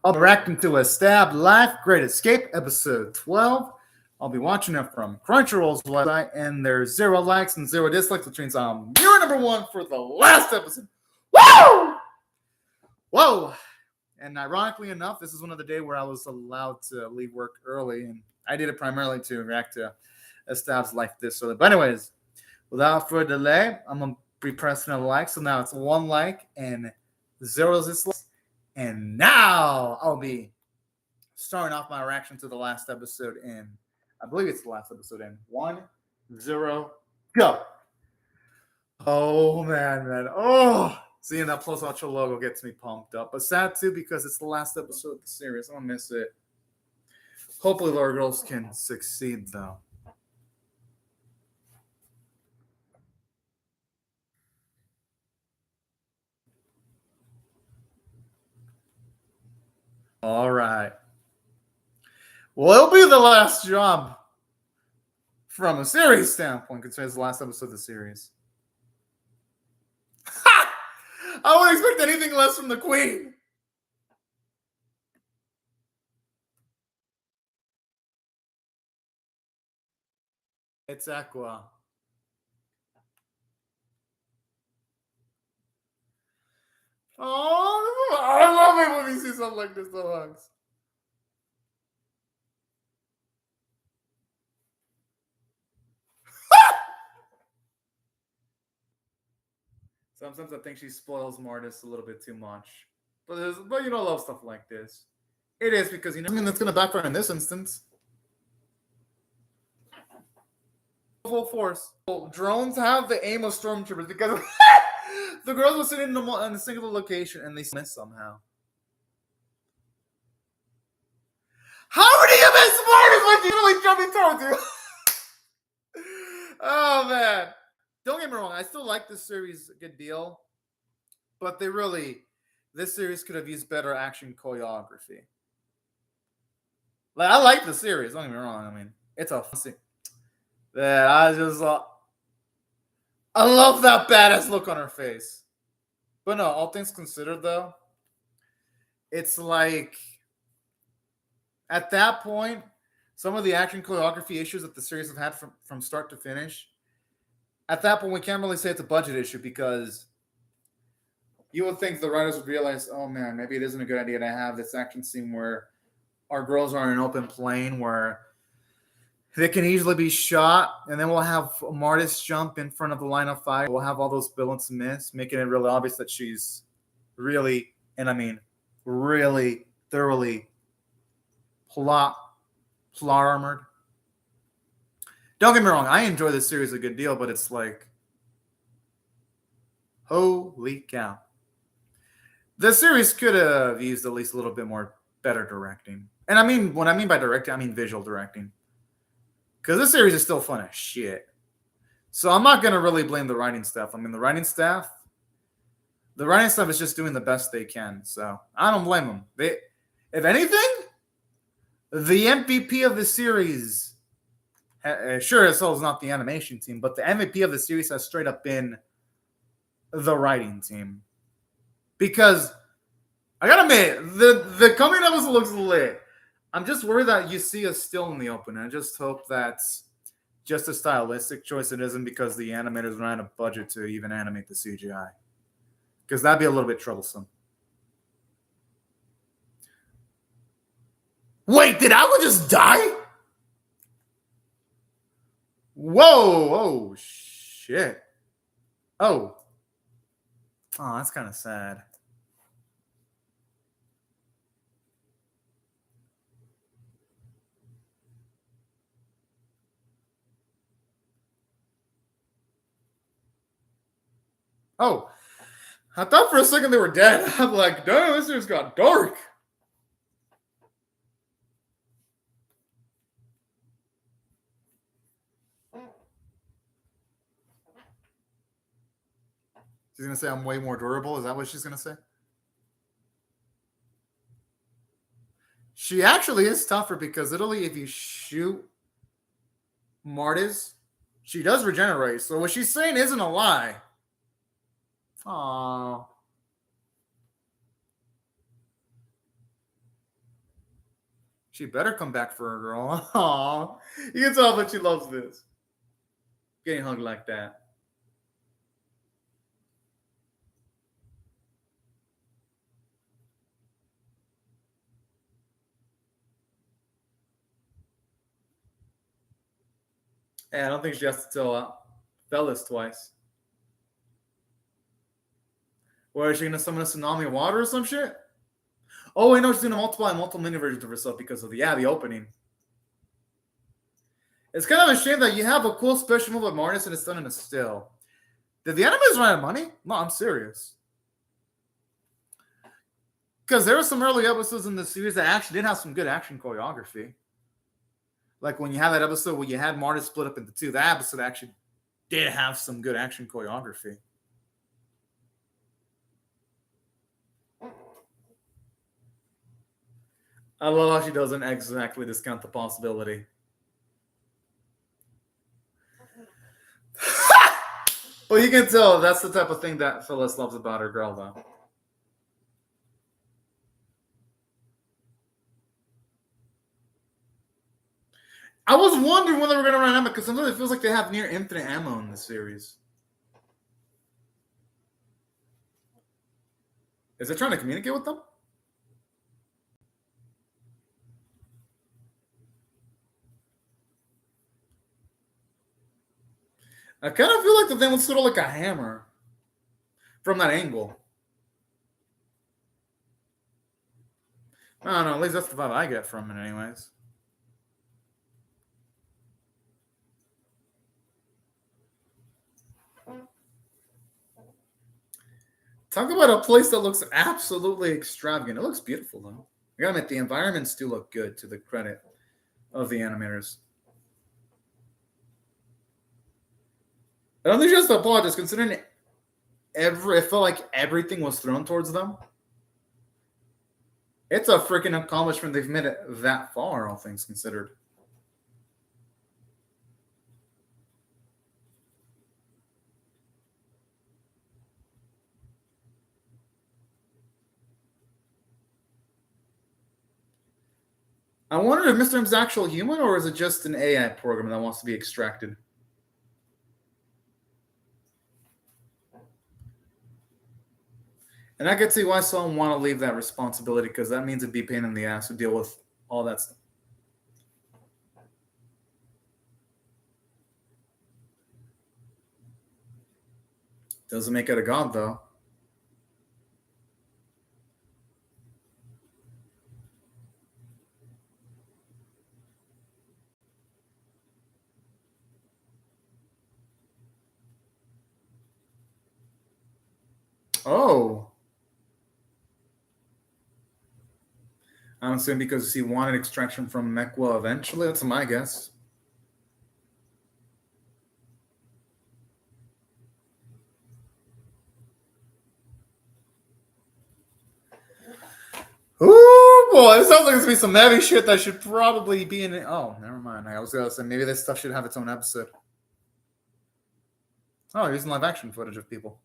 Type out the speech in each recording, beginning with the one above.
I'll be reacting to ESTAB Life, Great Escape, episode 12. I'll be watching it from Crunchyroll's website, and there's 0 likes and 0 dislikes, which means I'm viewer number 1 for the last episode. Woo! Whoa! And ironically enough, this is one of the days where I was allowed to leave work early, and I did it primarily to react to ESTAB's Life this early. But anyways, without further delay, I'm going to be pressing a like. So now it's 1 like and 0 dislikes. And now I'll be starting off my reaction to the last episode in, I believe it's the last episode in 1, 0, go. Oh, man. Oh, seeing that Plus Ultra logo gets me pumped up. But sad, too, because it's the last episode of the series. I'm going to miss it. Hopefully, Lower Girls can succeed, though. All right. Well, it'll be the last job from a series standpoint, considering it's the last episode of the series. I wouldn't expect anything less from the Queen. It's Aqua. Oh, I love it when we see something like this, though, hugs. Sometimes I think she spoils Martis a little bit too much. But you know, I love stuff like this. It is because, you know, I mean, that's going to backfire in this instance. Full force. Well, drones have the aim of stormtroopers because the girls were sitting in a single location and they missed somehow. How did you miss Martis when you literally jumping towards you? Oh, man. Don't get me wrong, I still like this series a good deal, but this series could have used better action choreography. Like, I like the series, don't get me wrong. I mean, it's a fun scene. Yeah, I love that badass look on her face. But no, all things considered, though, it's like, at that point, some of the action choreography issues that the series have had from start to finish, at that point, we can't really say it's a budget issue because you would think the writers would realize, oh man, maybe it isn't a good idea to have this action scene where our girls are in an open plain where they can easily be shot, and then we'll have Martis jump in front of the line of fire. We'll have all those bullets miss, making it really obvious that she's really, and I mean really thoroughly plot armored. Don't get me wrong, I enjoy this series a good deal, but it's like, holy cow. The series could have used at least a little bit more better directing. And I mean, when I mean by directing, I mean visual directing. Because this series is still fun as shit. So I'm not going to really blame the writing staff. I mean, the writing staff is just doing the best they can. So I don't blame them. If anything, the MVP of the series, sure, it's not the animation team, but the MVP of the series has straight up been the writing team. Because I gotta admit, the coming episode looks lit. I'm just worried that you see us still in the open. I just hope that's just a stylistic choice. It isn't because the animators ran a budget to even animate the CGI. Because that'd be a little bit troublesome. Wait, did Aqua just die? Whoa, oh, shit. Oh, that's kind of sad. Oh, I thought for a second they were dead. I'm like, damn, this just got dark. She's going to say I'm way more durable. Is that what she's going to say? She actually is tougher because literally if you shoot Martis, she does regenerate. So what she's saying isn't a lie. Aww. She better come back for her, girl. Aww. You can tell that she loves this. Getting hugged like that. Hey, I don't think she has to tell Fellas twice. Or is she gonna summon a tsunami of water or some shit? Oh, I know she's gonna multiple mini versions of herself because of the opening. It's kind of a shame that you have a cool special move of Martis and it's done in a still. Did the animators run out of money? No, I'm serious. Because there were some early episodes in the series that actually did have some good action choreography. Like when you have that episode where you had Martis split up into two, that episode actually did have some good action choreography. I love how she doesn't exactly discount the possibility. Well, you can tell that's the type of thing that Phyllis loves about her girl, though. I was wondering when they were going to run ammo because sometimes it feels like they have near infinite ammo in the series. Is it trying to communicate with them? I kind of feel like the thing looks sort of like a hammer from that angle. I don't know. At least that's the vibe I get from it, anyways. Talk about a place that looks absolutely extravagant. It looks beautiful, though. I gotta admit, the environments do look good, to the credit of the animators. I don't think she has to apologize, considering it felt like everything was thrown towards them. It's a freaking accomplishment they've made it that far, all things considered. I wonder if Mr. M's actual human, or is it just an AI program that wants to be extracted? And I could see why someone want to leave that responsibility, because that means it'd be a pain in the ass to deal with all that stuff. Doesn't make it a god, though. Oh. I'm assuming because he wanted extraction from Mekwa eventually. That's my guess. Ooh, boy, it sounds like it's gonna be some heavy shit that should probably be in it. Oh, never mind. I was gonna say maybe this stuff should have its own episode. Oh, using live action footage of people.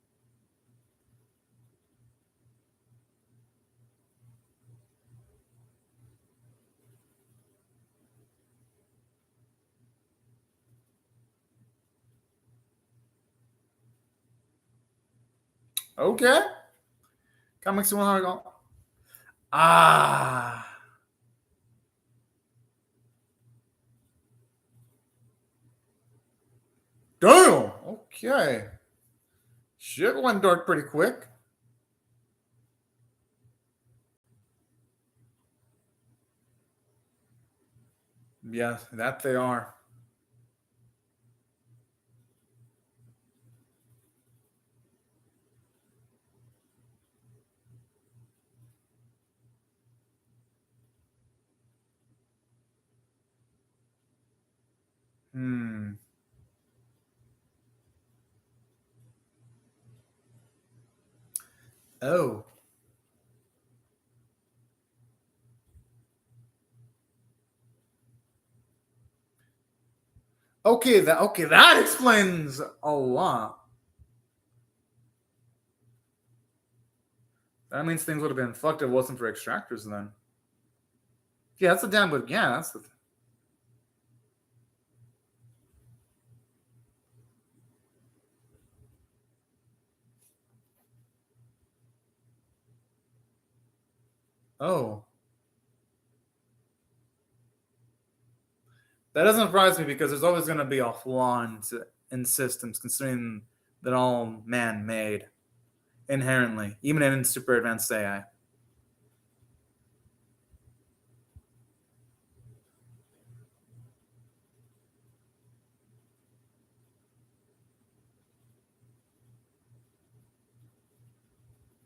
Okay. Comics you want to go? Ah. Damn. Okay. Shit went dark pretty quick. Yeah, that they are. Oh. Okay, that explains a lot. That means things would have been fucked if it wasn't for extractors then. Yeah, that's a damn good. Yeah, that's the. Oh. That doesn't surprise me because there's always going to be a flaw in systems, considering they're all man-made inherently, even in super advanced AI.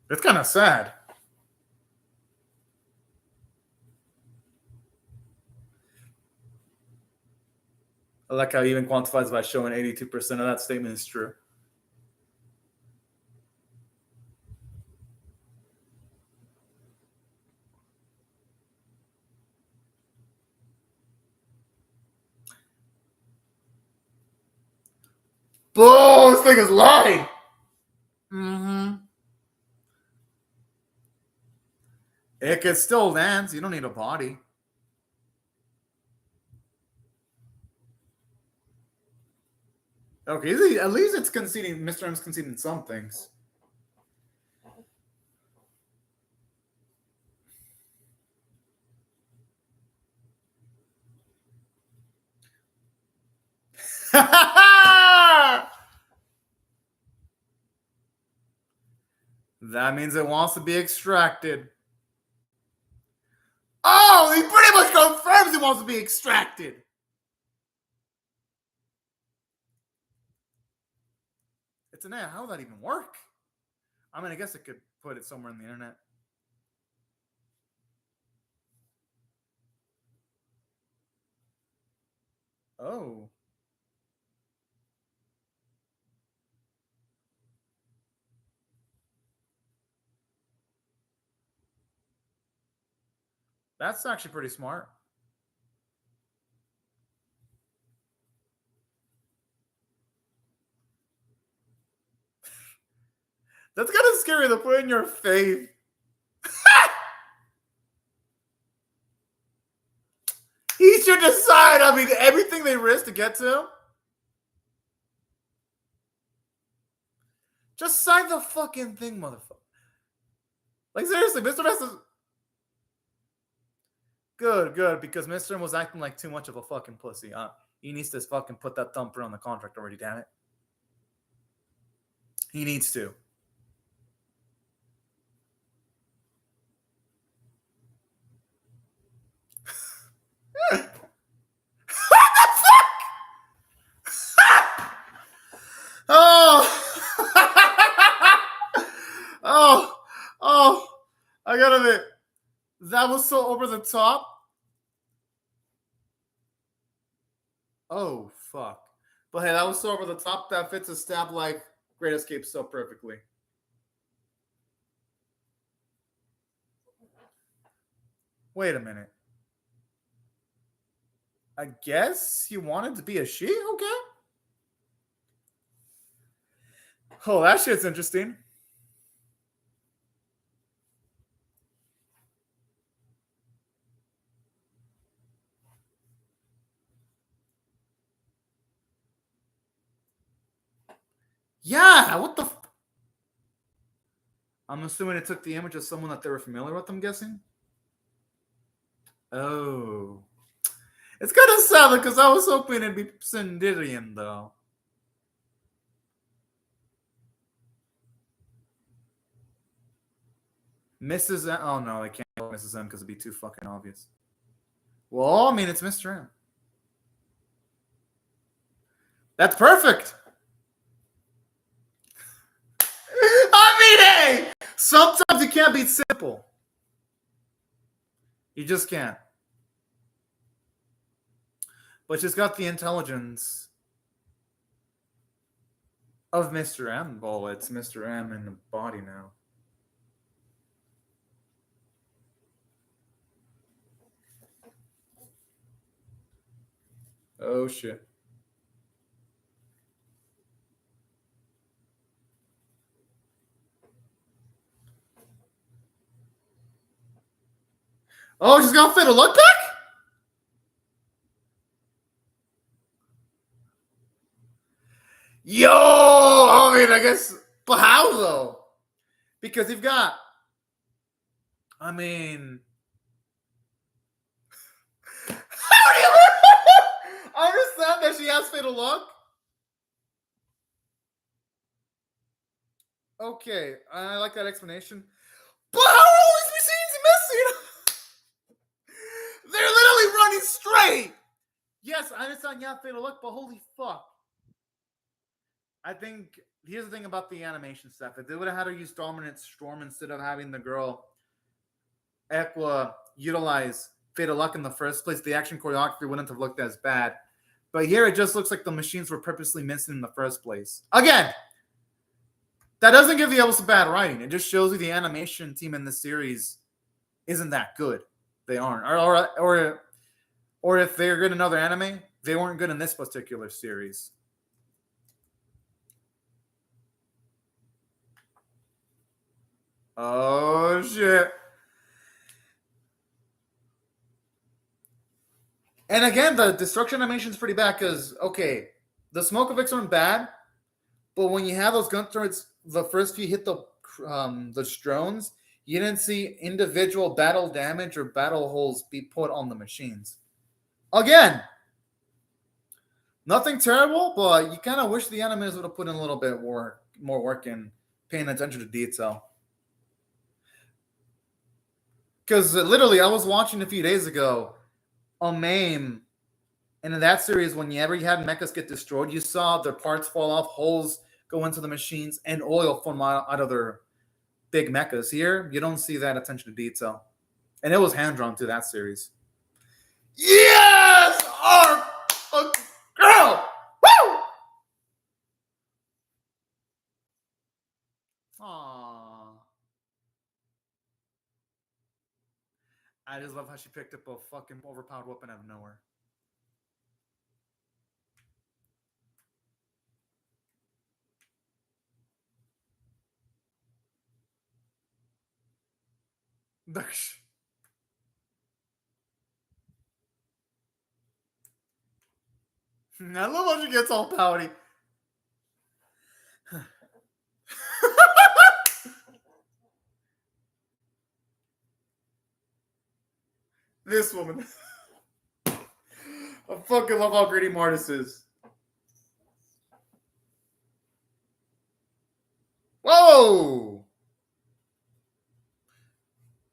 It's kind of sad. I like how he even quantifies by showing 82% of that statement is true. Bull, this thing is lying. Mm-hmm. It can still dance. You don't need a body. Okay, at least it's conceding. Mr. M's conceding some things. That means it wants to be extracted. Oh, he pretty much confirms it wants to be extracted. It's an AI. How would that even work? I mean, I guess it could put it somewhere on the internet. Oh. That's actually pretty smart. That's kind of scary to put in your face. He should decide. I mean, everything they risk to get to him. Just sign the fucking thing, motherfucker. Like, seriously, Mr. S is... Good, because Mr. M was acting like too much of a fucking pussy. He needs to fucking put that thumbprint on the contract already, damn it. He needs to. What the fuck? Oh. Oh. I gotta admit, that was so over the top. Oh, fuck. But hey, that was so over the top that fits ESTAB LIFE Great Escape so perfectly. Wait a minute. I guess he wanted to be a she? Okay. Oh, that shit's interesting. Yeah, what the... I'm assuming it took the image of someone that they were familiar with, I'm guessing. Oh. It's kind of sad because I was hoping it'd be Sindirian, though. Mrs. M. Oh, no, I can't call Mrs. M because it'd be too fucking obvious. Well, I mean, it's Mr. M. That's perfect. I mean, hey, sometimes you can't be simple. You just can't. But she's got the intelligence of Mr. M. Well, it's Mr. M in the body now. Oh, shit. Oh, she's gonna fit a look back? Yo, I mean, I guess, but how though? Because you've got, I mean, how do you I understand that she has fatal luck. Okay, I like that explanation. But how are all these machines missing? They're literally running straight. Yes, I understand you have fatal luck, but holy fuck. I think here's the thing about the animation stuff. If they would have had her use Dominant Storm instead of having the girl Equa utilize fatal luck in the first place, the action choreography wouldn't have looked as bad. But here it just looks like the machines were purposely missing in the first place. Again, that doesn't give the episode bad writing. It just shows you the animation team in this series isn't that good. They aren't. Or if they're good in another anime, they weren't good in this particular series. Oh, shit. And again, the destruction animation is pretty bad because, okay, the smoke effects aren't bad, but when you have those gun turrets, the first few hit the drones, you didn't see individual battle damage or battle holes be put on the machines. Again, nothing terrible, but you kind of wish the animators would have put in a little bit more work in paying attention to detail. Because literally, I was watching a few days ago a meme, and in that series, whenever you had mechas get destroyed, you saw their parts fall off, holes go into the machines, and oil from out of their big mechas. Here, you don't see that attention to detail. And it was hand-drawn to that series. Yes! Our girl! Woo! Aww. I just love how she picked up a fucking overpowered weapon out of nowhere. I love how she gets all pouty. This woman. I fucking love how gritty Martis is. Whoa!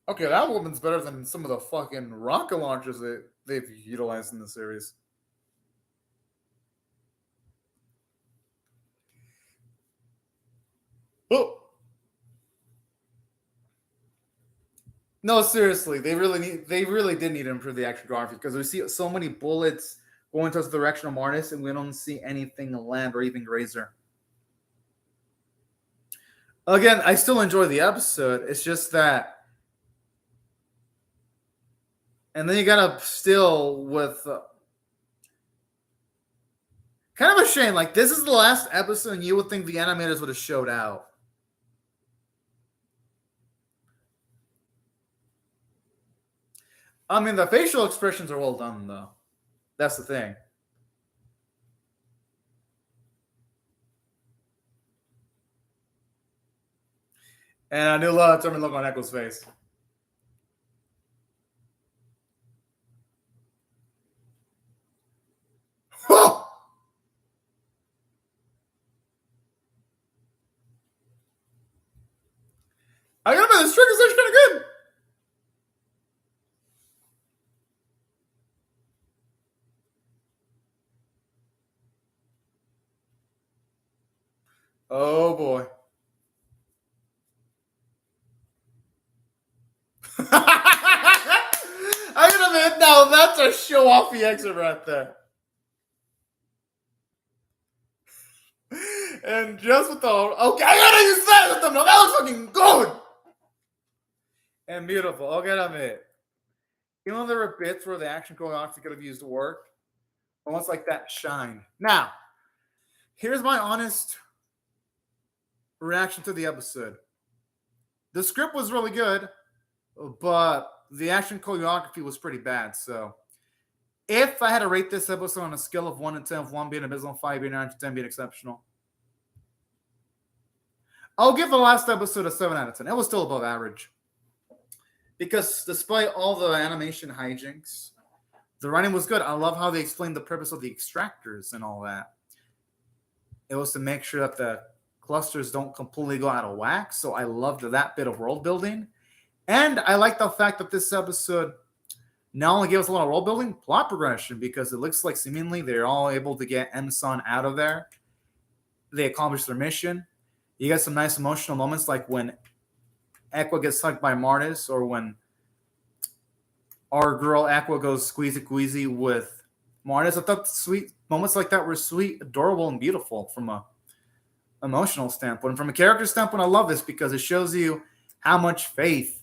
Okay, that woman's better than some of the fucking rocket launchers that they've utilized in the series. Oh! No, seriously, they really did need to improve the action choreography because we see so many bullets going towards the direction of Martis, and we don't see anything land or even graze her. Again, I still enjoy the episode. It's just that, and then you gotta still with kind of a shame. Like, this is the last episode, and you would think the animators would have showed out. I mean, the facial expressions are well done, though. That's the thing. And I do love the look on Echo's face. Whoa! I gotta admit, this trick is actually kind of good. Oh boy. I gotta admit, now that's a show-offy exit right there. And just with the okay, I gotta use that with them. That looks fucking good and beautiful. I gotta admit, even though there were bits where the action choreography could have used work, almost like that shine. Now, here's my honest reaction to the episode. The script was really good, but the action choreography was pretty bad. So, if I had to rate this episode on a scale of 1 to 10, of 1 being abysmal, 5 being 9 to 10 being exceptional, I'll give the last episode a 7 out of 10. It was still above average. Because despite all the animation hijinks, the writing was good. I love how they explained the purpose of the extractors and all that. It was to make sure that the clusters don't completely go out of whack. So I loved that bit of world building. And I like the fact that this episode not only gave us a lot of world building, plot progression, because it looks like seemingly they're all able to get M-San out of there. They accomplished their mission. You get some nice emotional moments like when Aqua gets hugged by Martis, or when our girl Aqua goes squeezy with Martis. I thought sweet moments like that were sweet, adorable, and beautiful from a emotional standpoint. And from a character standpoint, I love this because it shows you how much faith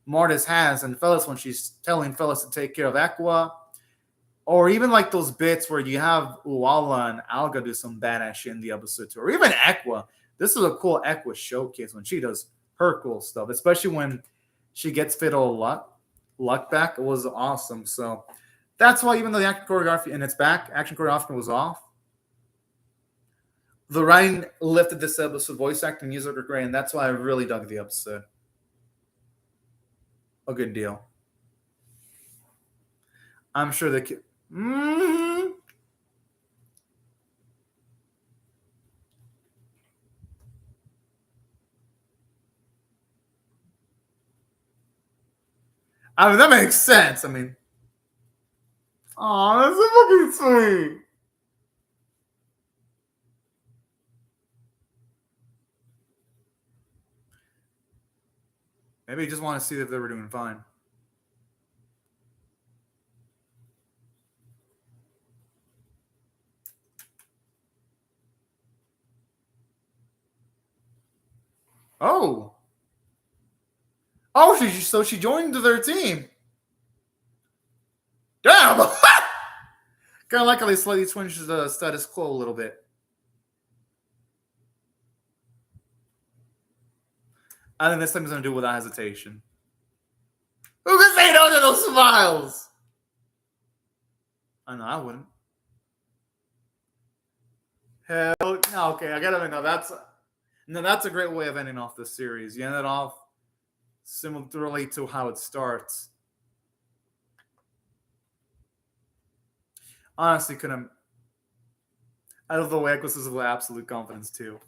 Martis has in Phyllis when she's telling Phyllis to take care of Aqua. Or even like those bits where you have Uala and Alga do some badass shit in the episode too. Or even Aqua. This is a cool Aqua showcase when she does her cool stuff, especially when she gets Fatal Luck back. It was awesome. So that's why, even though the action choreography and its back, action choreography was off, the writing lifted this episode. Voice acting, music were great, and that's why I really dug the episode. A good deal. I'm sure the kid. I mean, that makes sense. I mean, oh, that's so fucking sweet. Maybe you just want to see if they were doing fine. Oh. Oh, so she joined their team. Damn. Kind of like how they slightly changed the status quo a little bit. I think this time is going to do it without hesitation. Who can say no to those smiles? I know, I wouldn't. Hell no. Okay, I gotta know. That's a great way of ending off this series. You end it off similarly to how it starts. Honestly, couldn't. I love the way Equus is with absolute confidence too.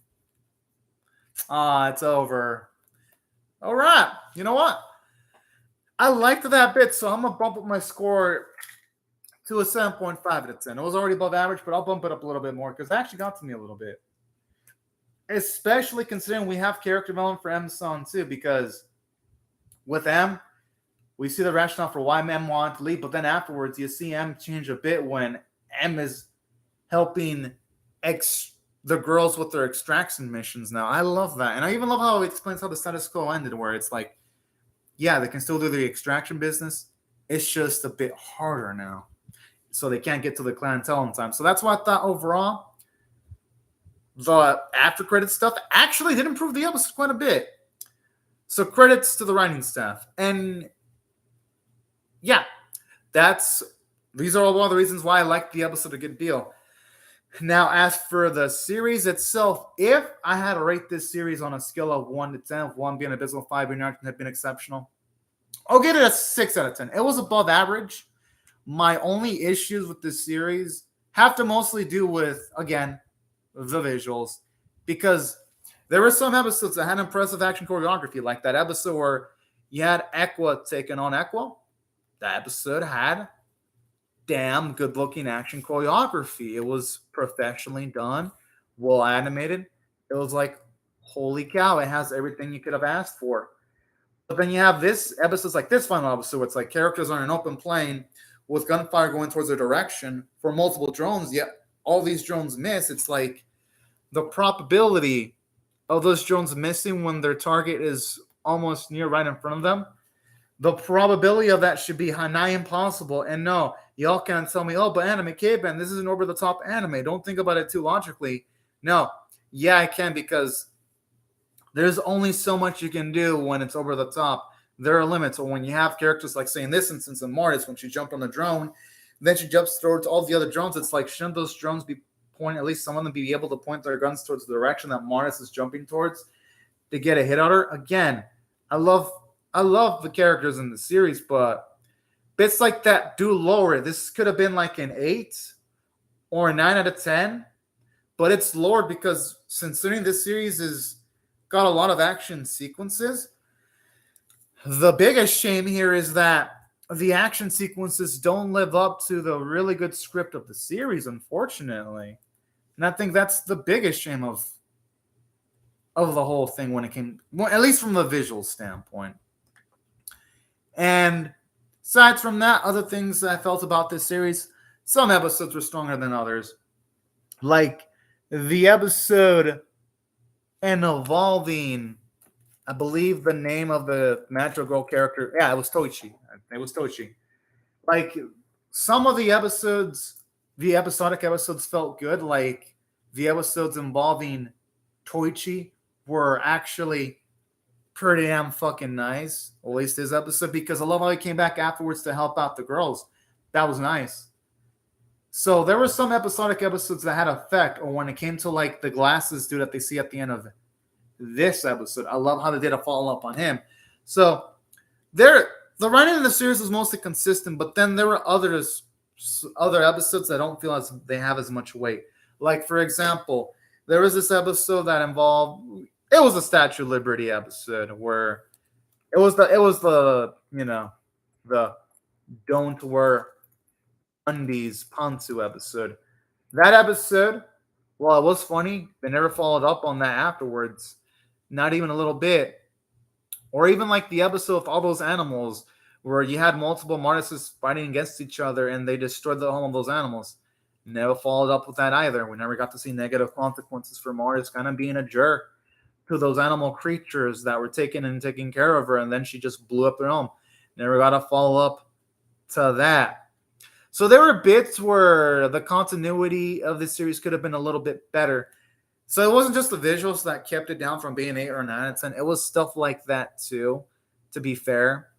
It's over. All right. You know what? I liked that bit, so I'm gonna bump up my score to a 7.5 out of 10. It was already above average, but I'll bump it up a little bit more because it actually got to me a little bit. Especially considering we have character development for M-San too, because with M, we see the rationale for why M wanted to leave, but then afterwards you see M change a bit when M is helping the girls with their extraction missions now. I love that. And I even love how it explains how the status quo ended, where it's like, yeah, they can still do the extraction business. It's just a bit harder now. So they can't get to the clientele in time. So that's why I thought overall, the after credit stuff actually did improve the episode quite a bit. So credits to the writing staff. And yeah, these are all the reasons why I like the episode a good deal. Now, as for the series itself, if I had to rate this series on a scale of 1 to 10, 1 being abysmal, 5 being acting had been exceptional, I'll give it a 6 out of 10. It was above average. My only issues with this series have to mostly do with, again, the visuals, because there were some episodes that had impressive action choreography, like that episode where you had Aqua taking on Aqua. That episode had damn good-looking action choreography. It was professionally done, well animated. It was like, holy cow, it has everything you could have asked for. But then you have this episodes like this final episode where it's like characters are in an open plane with gunfire going towards their direction for multiple drones, yet all these drones miss. It's like the probability of those drones missing when their target is almost near right in front of them, the probability of that should be nigh impossible. And no, y'all can't tell me, oh, but Anime Caveman, this is an over-the-top anime. Don't think about it too logically. No, yeah, I can, because there's only so much you can do when it's over the top. There are limits. Or when you have characters like, say, in this instance in Martis, when she jumped on the drone, then she jumps towards all the other drones. It's like, shouldn't those drones be pointing, at least some of them be able to point their guns towards the direction that Martis is jumping towards? to get a hit on her. Again, I love the characters in the series, but bits like that do lower it. This could have been like an 8 or a 9 out of 10, but it's lowered because considering this series is got a lot of action sequences, the biggest shame here is that the action sequences don't live up to the really good script of the series, unfortunately. And I think that's the biggest shame of the whole thing when it came, well, at least from the visual standpoint. And aside from that, other things I felt about this series, some episodes were stronger than others. Like the episode involving, I believe the name of the natural girl character. Yeah, it was Toichi. Like some of the episodes, the episodic episodes felt good. Like the episodes involving Toichi were actually pretty damn fucking nice. At least his episode, because I love how he came back afterwards to help out the girls. That was nice. So there were some episodic episodes that had effect, or when it came to like the glasses dude that they see at the end of this episode, I love how they did a follow-up on him. So the writing in the series was mostly consistent, but then there were other episodes that don't feel as they have as much weight. Like for example, there was this episode that involved, it was a Statue of Liberty episode where it was the you know, the don't wear undies pantsu episode. That episode, well, it was funny. They never followed up on that afterwards. Not even a little bit. Or even like the episode with all those animals where you had multiple Martises fighting against each other and they destroyed the home of those animals. Never followed up with that either. We never got to see negative consequences for Martis kind of being a jerk to those animal creatures that were taking care of her, and then she just blew up their home. Never got a follow-up to that. So there were bits where the continuity of this series could have been a little bit better. So it wasn't just the visuals that kept it down from being 8 or 9 out of 10. It was stuff like that too, to be fair.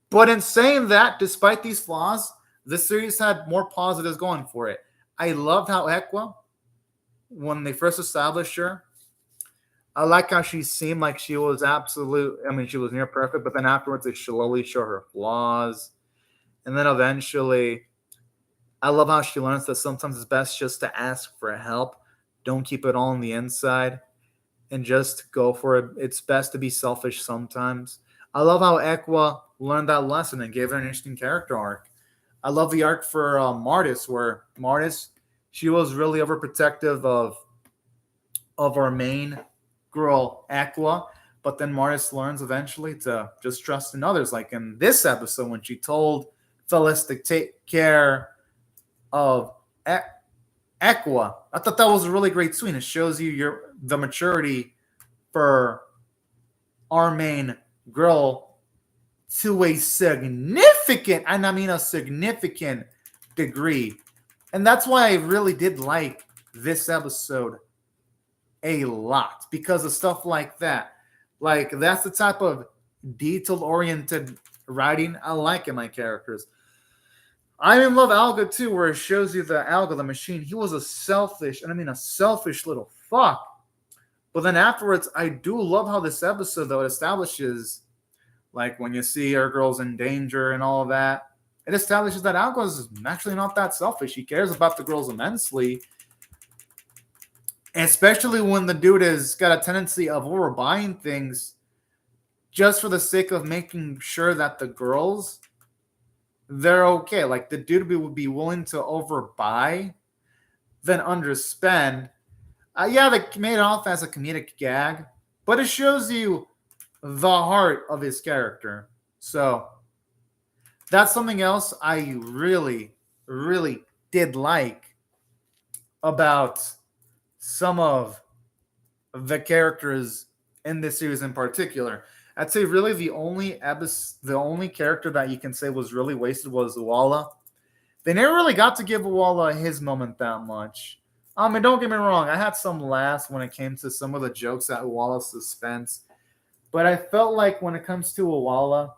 But in saying that, despite these flaws, the series had more positives going for it. I loved how Equa, when they first established her, I like how she seemed like she was she was near perfect, but then afterwards they slowly show her flaws. And then eventually, I love how she learns that sometimes it's best just to ask for help. Don't keep it all on the inside and just go for it. It's best to be selfish sometimes. I love how Equa learned that lesson and gave her an interesting character arc. I love the arc for Martis, where Martis, she was really overprotective of our main girl, Equa, but then Martis learns eventually to just trust in others. Like in this episode, when she told Phyllis to take care of Equa, I thought that was a really great scene. It shows you the maturity for our main girl to a significant, and I mean a significant degree. And that's why I really did like this episode a lot, because of stuff like that. Like, that's the type of detail-oriented writing I like in my characters. I even love Alga too, where it shows you the Alga, the machine. He was a selfish little fuck. But then afterwards, I do love how this episode, though, it establishes, like, when you see our girls in danger and all of that, it establishes that Alga is actually not that selfish. He cares about the girls immensely. Especially when the dude has got a tendency of overbuying things just for the sake of making sure that the girls, they're okay. Like, the dude would be willing to overbuy than underspend. Yeah, they made it off as a comedic gag, but it shows you the heart of his character. So that's something else I really, really did like about some of the characters in this series in particular. I'd say really the only character that you can say was really wasted was Uwala. They never really got to give Uwala his moment that much. And don't get me wrong, I had some laughs when it came to some of the jokes at Uwala's suspense. But I felt like when it comes to Uwala,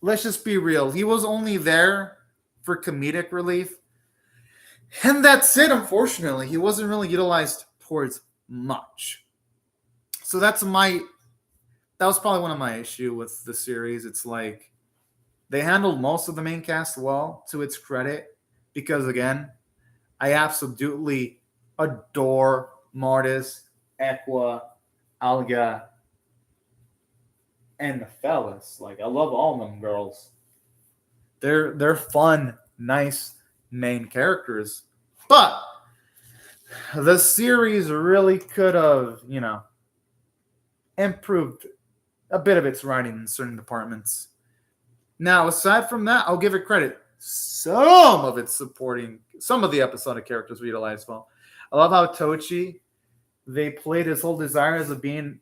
let's just be real. He was only there for comedic relief. And that's it, unfortunately. He wasn't really utilized towards much. So that was probably one of my issue with the series. It's like they handled most of the main cast well, to its credit, because again, I absolutely adore Martis, Equa, Alga, and the fellas. Like, I love all them girls. They're fun, nice main characters. But the series really could have, improved a bit of its writing in certain departments. Now, aside from that, I'll give it credit. Some of the episodic characters were utilized well. I love how Tochi, they played his whole desires of being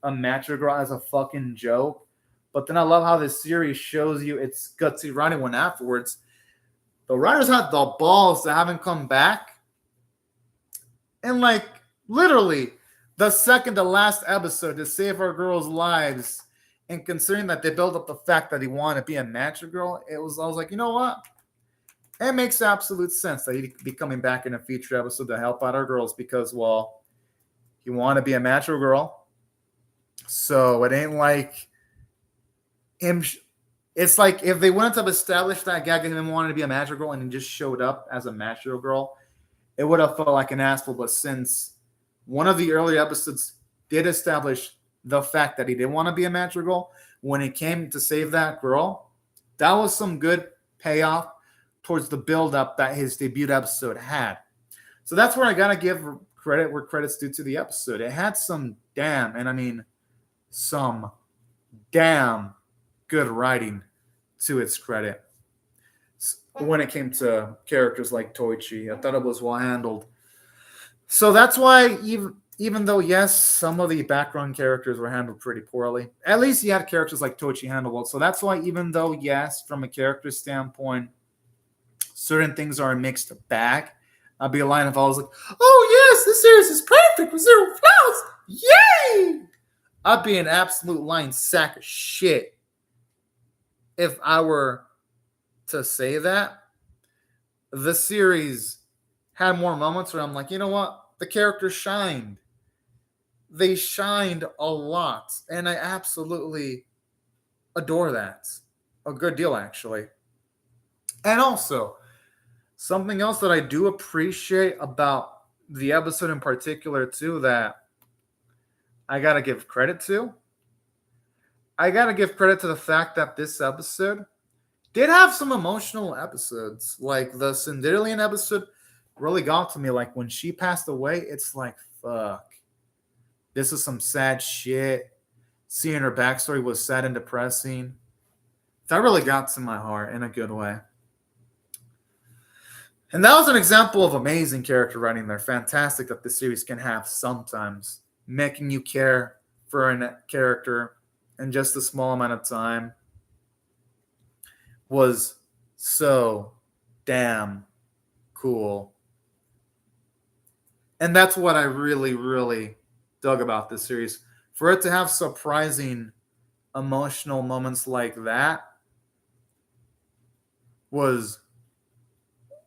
a macho girl as a fucking joke. But then I love how this series shows you its gutsy writing when afterwards the writers had the balls to have him come back. And like literally the second to last episode to save our girls' lives. And considering that they built up the fact that he wanted to be a macho girl, I was like, you know what? It makes absolute sense that he'd be coming back in a future episode to help out our girls because, well, he wanted to be a macho girl. So it ain't like him. It's like if they wouldn't have established that gag and him wanted to be a macho girl and he just showed up as a macho girl, it would have felt like an asshole. But since one of the earlier episodes did establish the fact that he didn't want to be a macho girl, when he came to save that girl, that was some good payoff towards the build-up that his debut episode had. So that's where I got to give credit where credit's due to the episode. It had some damn good writing to its credit. When it came to characters like Toichi, I thought it was well handled. So that's why even though, yes, some of the background characters were handled pretty poorly, at least you had characters like Toichi handled well. So that's why even though, yes, from a character standpoint, certain things are a mixed bag, I'd be lying if I was like, oh, yes, this series is perfect with 0 flaws. Yay! I'd be an absolute lying sack of shit if I were to say that. The series had more moments where I'm like, you know what? The characters shined. They shined a lot. And I absolutely adore that. A good deal, actually. And also, something else that I do appreciate about the episode in particular, too, that I got to give credit to. I got to give credit to the fact that this episode did have some emotional episodes. Like the Cinderellian episode really got to me. Like when she passed away, it's like, fuck. This is some sad shit. Seeing her backstory was sad and depressing. That really got to my heart in a good way. And that was an example of amazing character writing there. Fantastic that the series can have sometimes. Making you care for a character in just a small amount of time was so damn cool. And that's what I really, really dug about this series. For it to have surprising emotional moments like that was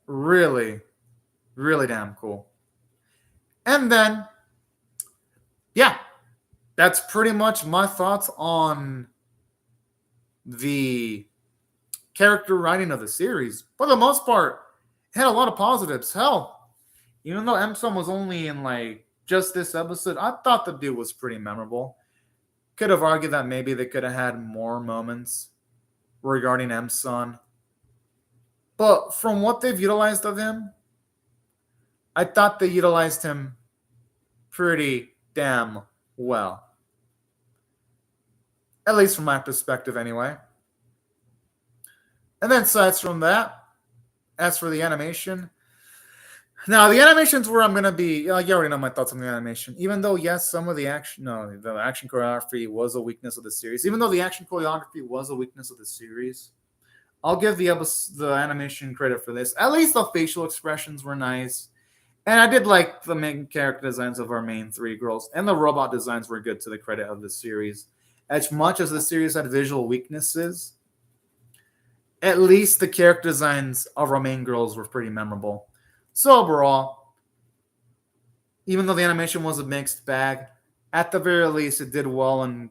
really, really damn cool. And then, yeah, that's pretty much my thoughts on the character writing of the series. For the most part, it had a lot of positives. Hell, even though M-Sun was only in like just this episode, I thought the dude was pretty memorable. Could have argued that maybe they could have had more moments regarding M-Sun. But from what they've utilized of him, I thought they utilized him pretty damn well. At least from my perspective, anyway. And then, aside from that, as for the animation, now the animation's where I'm going to be. You already know my thoughts on the animation. Even though, yes, some of the action choreography was a weakness of the series. Even though the action choreography was a weakness of the series, I'll give the animation credit for this. At least the facial expressions were nice. And I did like the main character designs of our main 3 girls. And the robot designs were good to the credit of the series. As much as the series had visual weaknesses, at least the character designs of our main girls were pretty memorable. So overall, even though the animation was a mixed bag, at the very least, it did well in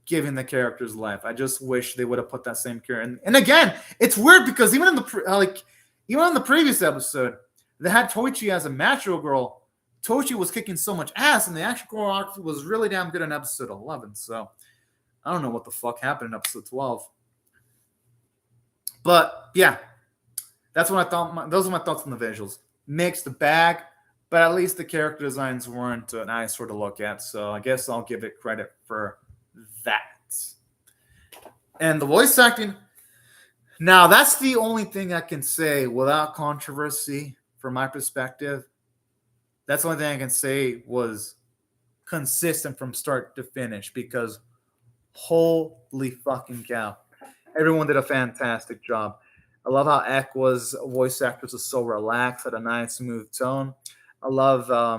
giving the characters life. I just wish they would have put that same character. And again, it's weird because even in the previous episode, they had Toichi as a macho girl. Toichi was kicking so much ass, and the action choreography was really damn good in episode 11. So I don't know what the fuck happened in episode 12. But yeah, that's what I thought. Those are my thoughts on the visuals. Mixed bag, but at least the character designs weren't an eyesore to look at. So I guess I'll give it credit for that. And the voice acting. Now, that's the only thing I can say without controversy from my perspective. That's the only thing I can say was consistent from start to finish because holy fucking cow. Everyone did a fantastic job. I love how Ekwa's voice actress is so relaxed, had a nice, smooth tone. I love, I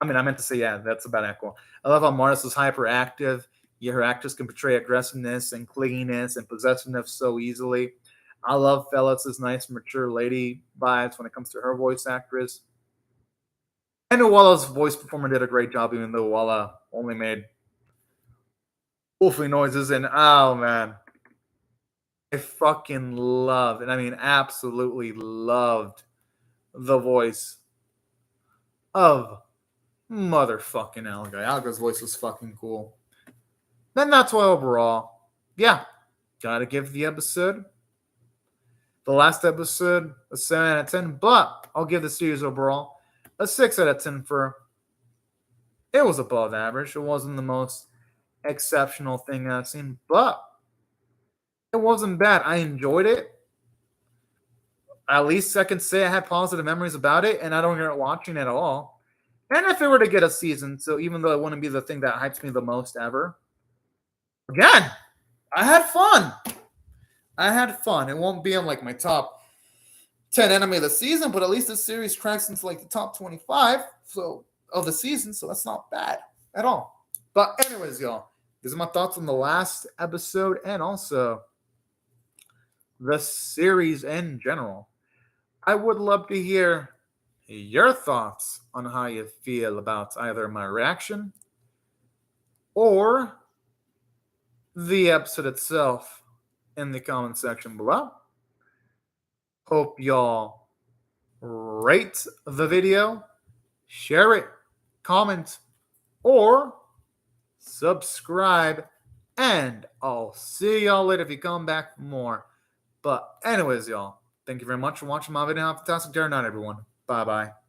meant to say, yeah, that's about Ekwa. I love how Martis is hyperactive. Yeah, her actress can portray aggressiveness and clinginess and possessiveness so easily. I love Felix's nice, mature lady vibes when it comes to her voice actress. And Uwala's voice performer did a great job, even though Uwala only made woofy noises. And oh man, I fucking loved, and I mean absolutely loved the voice of motherfucking Alga. Alga's voice was fucking cool. Then that's why overall, yeah, gotta give the last episode, a 7 out of 10, but I'll give the series overall a 6 out of 10 for it was above average. It wasn't the most exceptional thing I've seen, but it wasn't bad. I enjoyed it. At least I can say I had positive memories about it, and I don't regret watching it at all. And if it were to get a season, so even though it wouldn't be the thing that hypes me the most ever, again, I had fun. It won't be in like my top 10 anime of the season, but at least the series cracks into like the top 25 of the season, so that's not bad at all. But anyways, y'all, these are my thoughts on the last episode and also the series in general. I would love to hear your thoughts on how you feel about either my reaction or the episode itself in the comment section below. Hope y'all rate the video, share it, comment, or subscribe. And I'll see y'all later if you come back for more. But anyways, y'all, thank you very much for watching my video. Have a fantastic day or night, everyone. Bye-bye.